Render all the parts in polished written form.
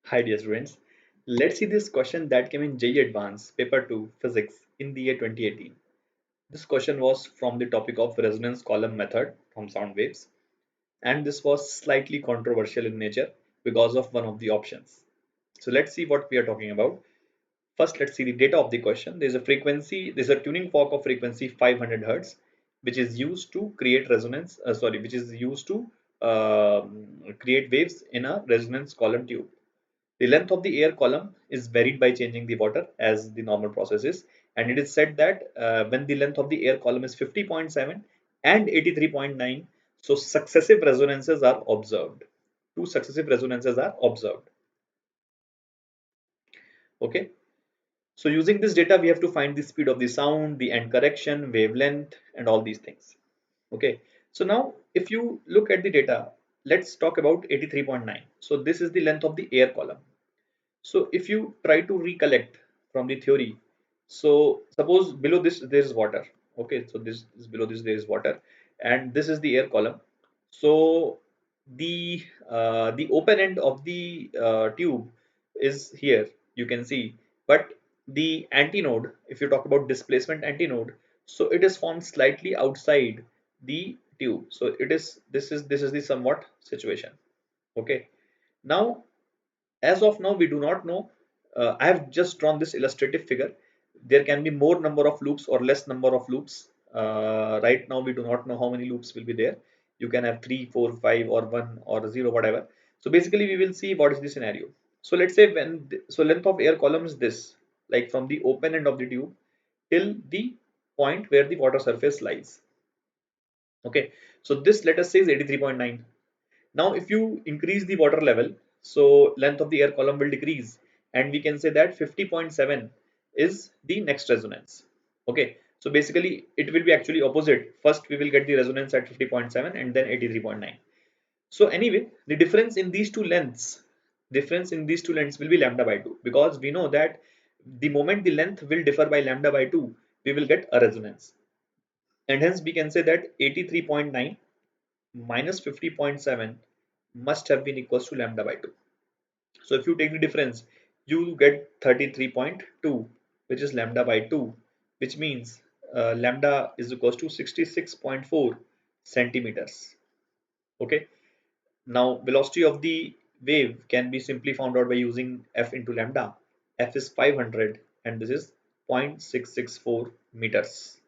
Hi dear students, let's see this question that came in JEE Advanced Paper 2 Physics in the year 2018. This question was from the topic of resonance column method from sound waves, and this was slightly controversial in nature because of one of the options. So let's see what we are talking about. First, let's see the data of the question. There's a tuning fork of frequency 500 Hz, which is used to create which is used to create waves in a resonance column tube. The length of the air column is varied by changing the water as the normal process is, and it is said that when the length of the air column is 50.7 and 83.9, so successive resonances are observed. Two successive resonances are observed. Okay. So using this data, we have to find the speed of the sound, the end correction, wavelength, and all these things. Okay. So now, if you look at the data, let's talk about 83.9. So this is the length of the air column. So if you try to recollect from the theory, so suppose below this there is water. Okay, so this is below this there is water, and this is the air column. So the open end of the tube is here. You can see, but the antinode, if you talk about displacement antinode, so it is formed slightly outside the tube. So it is this is the somewhat situation. Okay, now as of now we do not know. I have just drawn this illustrative figure. There can be more number of loops or less number of loops. Right now we do not know how many loops will be there. You can have 3, 4, 5, or 1 or 0, whatever. So basically we will see what is the scenario. So let's say so length of air column is this, like from the open end of the tube till the point where the water surface lies. Okay, so this, let us say, is 83.9. now, if you increase the water level, so length of the air column will decrease, and we can say that 50.7 is the next resonance. Okay, so basically it will be actually opposite. First, we will get the resonance at 50.7 and then 83.9. So anyway, the difference in these two lengths will be lambda by 2, because we know that the moment the length will differ by lambda by 2, we will get a resonance, and hence we can say that 83.9 minus 50.7 must have been equals to lambda by 2. So if you take the difference, you get 33.2, which is lambda by 2, which means lambda is equals to 66.4 centimeters. Okay. Now velocity of the wave can be simply found out by using f into lambda. F is 500 and this is 0.664 meters.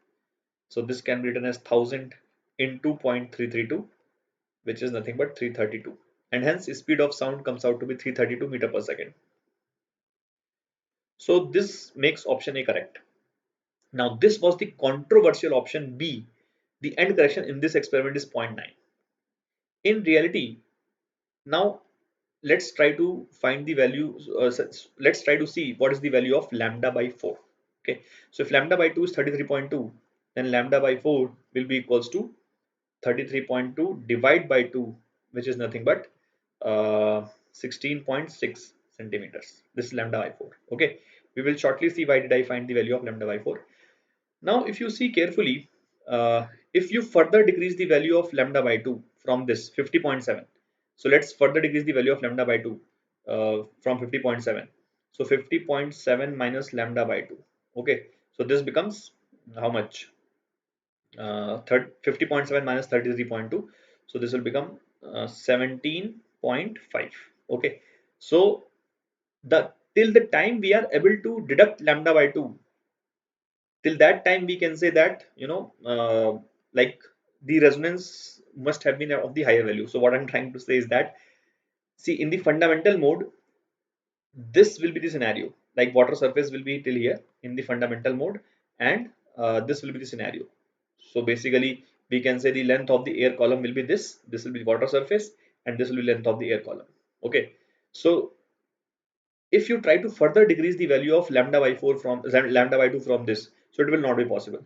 So this can be written as 1000 into 0.332, which is nothing but 332, and hence speed of sound comes out to be 332 meter per second. So this makes option A correct. Now this was the controversial option B. The end correction in this experiment is 0.9. In reality, now let's try to find the value. Let's try to see what is the value of lambda by 4. Okay, so if lambda by 2 is 33.2, then lambda by 4 will be equals to 33.2 divided by 2, which is nothing but 16.6 centimeters. This is lambda by 4. Okay, we will shortly see why did I find the value of lambda by 4. Now if you see carefully, if you further decrease the value of lambda by 2 from this 50.7, so let's further decrease the value of lambda by 2 from 50.7. So 50.7 minus lambda by 2. Okay, so this becomes how much? 50.7 minus 33.2, so this will become 17.5. Okay, so the till the time we are able to deduct lambda by 2, till that time we can say that like the resonance must have been of the higher value. So what I'm trying to say is that, see, in the fundamental mode, this will be the scenario, like water surface will be till here in the fundamental mode, and this will be the scenario. So basically we can say the length of the air column will be this will be water surface, and this will be length of the air column. Okay, so if you try to further decrease the value of lambda by 4 from lambda by 2 from this, so it will not be possible.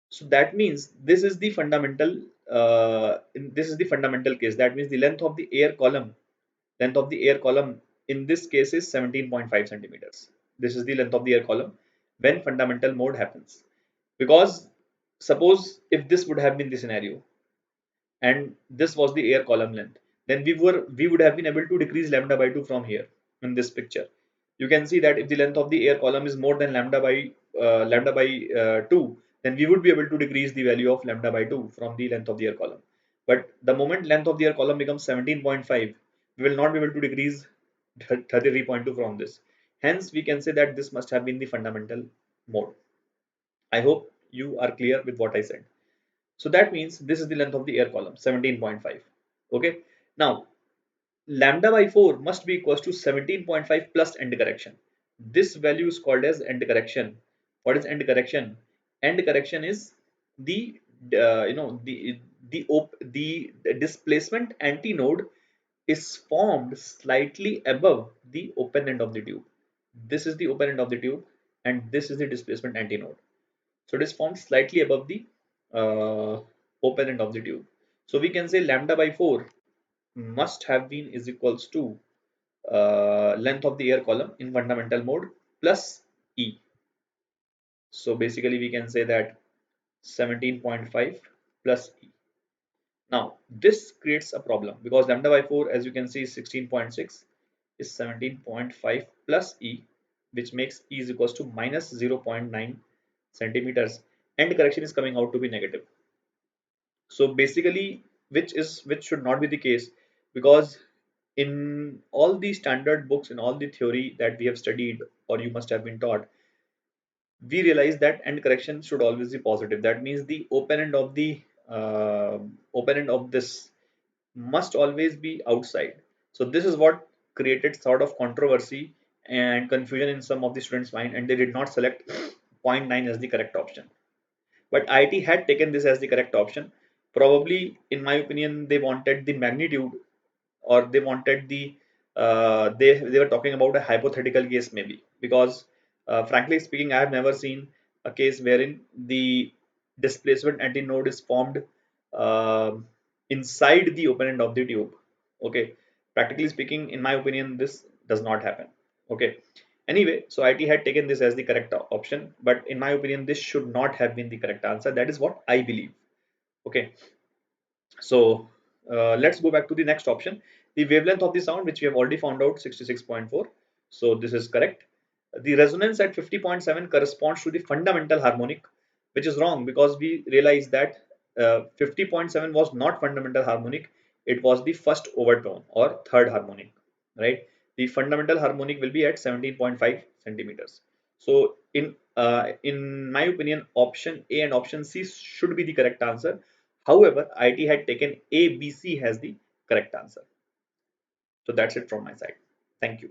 So that means this is the fundamental this is the fundamental case. That means the length of the air column in this case is 17.5 centimeters. This is the length of the air column when fundamental mode happens. Because suppose if this would have been the scenario and this was the air column length, then we would have been able to decrease lambda by 2 from here in this picture. You can see that if the length of the air column is more than lambda by 2, then we would be able to decrease the value of lambda by 2 from the length of the air column. But the moment length of the air column becomes 17.5, we will not be able to decrease 33.2 from this. Hence, we can say that this must have been the fundamental mode. I hope you are clear with what I said. So that means this is the length of the air column, 17.5. Okay. Now, lambda by 4 must be equals to 17.5 plus end correction. This value is called as end correction. What is end correction? End correction is the the displacement antinode is formed slightly above the open end of the tube. This is the open end of the tube, and this is the displacement antinode. So it is formed slightly above the uh, open end of the tube. So we can say lambda by 4 must have been is equals to length of the air column in fundamental mode plus E. So basically we can say that 17.5 plus E. Now this creates a problem because lambda by 4, as you can see, is 16.6, is 17.5 plus E, which makes E is equals to minus 0.9 centimeters, and correction is coming out to be negative. So basically, which should not be the case, because in all the standard books, in all the theory that we have studied or you must have been taught, we realize that end correction should always be positive. That means the uh, open end of this must always be outside. So this is what created sort of controversy and confusion in some of the students' mind, and they did not select zero point 0.9 as the correct option. But IIT had taken this as the correct option. Probably, in my opinion, they wanted the magnitude, or they wanted the they were talking about a hypothetical case maybe, because frankly speaking, I have never seen a case wherein the displacement antinode is formed uh, inside the open end of the tube. Okay, practically speaking, in my opinion, this does not happen. Okay, anyway, so IT had taken this as the correct option, but in my opinion, this should not have been the correct answer. That is what I believe. Okay, so let's go back to the next option. The wavelength of the sound, which we have already found out, 66.4. So this is correct. The resonance at 50.7 corresponds to the fundamental harmonic, which is wrong because we realized that 50.7 was not fundamental harmonic. It was the first overtone or third harmonic, right? The fundamental harmonic will be at 17.5 centimeters. So in my opinion, option A and option C should be the correct answer. However, IT had taken A, B, C as the correct answer. So that's it from my side. Thank you.